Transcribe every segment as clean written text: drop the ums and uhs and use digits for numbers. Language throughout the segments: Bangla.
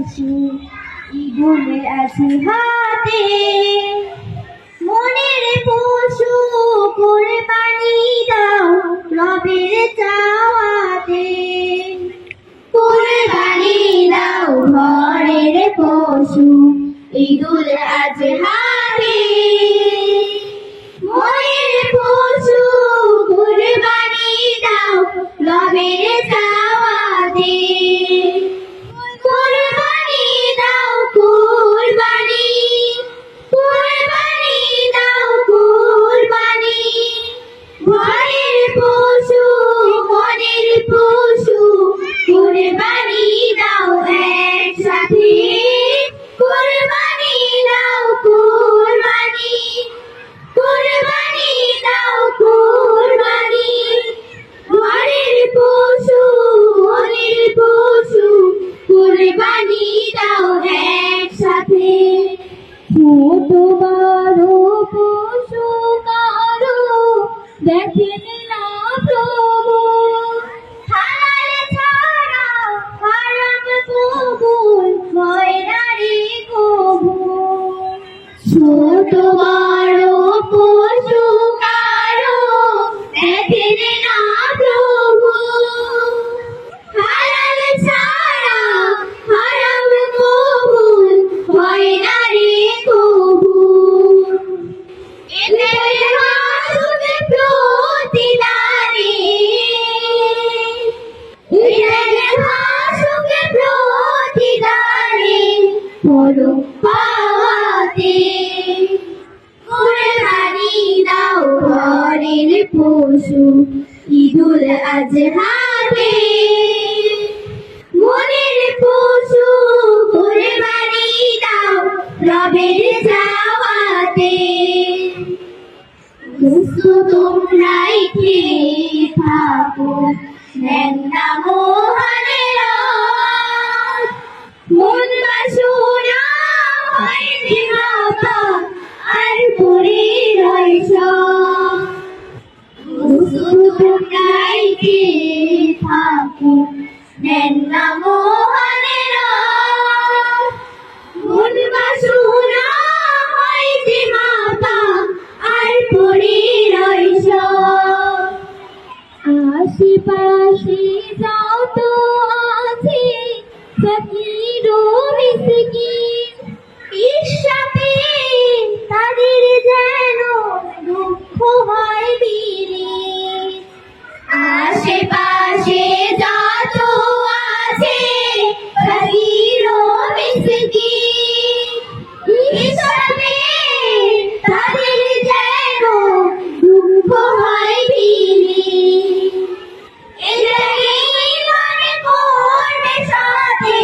পশু ঈদুল আছে হাতে, মনের পশু কুরবানি দাও রবের চাওয়াতে। কুরবানি দাও ঘরের পশু ঈদুল আছে হাতে, মনের পশু কুরবানি দাও রবের চাওয়াতে। কুরবানি দাও কুরবানি, কুরবানি দাও কুরবানি, ঘরের পশু মনের পশু কুরবানি দাও একসাথে। কুরবানি দাও কুরবানি, কুরবানি দাও কুরবানি, ঘরের পশু মনের পশু কুরবানি দাও একসাথে। ছোট বড় পশু কারো দেখেন না প্রভু, হালাল ছাড়া হারাম কবুল হয় না রে কবুল। ছোট বড় পশু কারো দেখেন না প্রভু, হালাল ছাড়া হারাম কবুল হয় না রে কবুল। এদের হাসুদ প্রতিদানে, এদের হাসুদ প্রতিদানে পরম পাওয়াতে। কুরবানি দাও ঘরের পশু ঈদুল আজহাতে, মনের পশু কুরবানি দাও রবের চাওয়াতে। তোমরাই খেয়ে থাকো নেন না মোহনের রস, মন বাসনা হয় দিবাতা আর পড়ে রইস। তোমরাই খেয়ে থাকো নেন না মোহনের রস, মন বাসনা হয় দিবাতা আর পড়ে রইস। আশেপাশে যত আছে ফকির ও মিসকিন, ঈর্ষাতে তাদের যেন দুঃখ হয় বিলীন। আশেপাশে যত আছে ফকির ও মিসকিন, ঈর্ষাতে তাদের যেন দুঃখ হয় বিলীন। এদেরকে ঈমান করবে সাথে,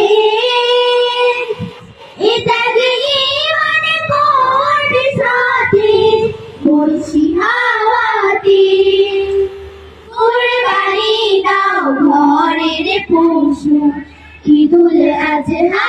এদেরকে ঈমান করবে সাথে বলছি হাওয়াতে। কুরবানি দাও ঘরের পশু ঈদুল আজহা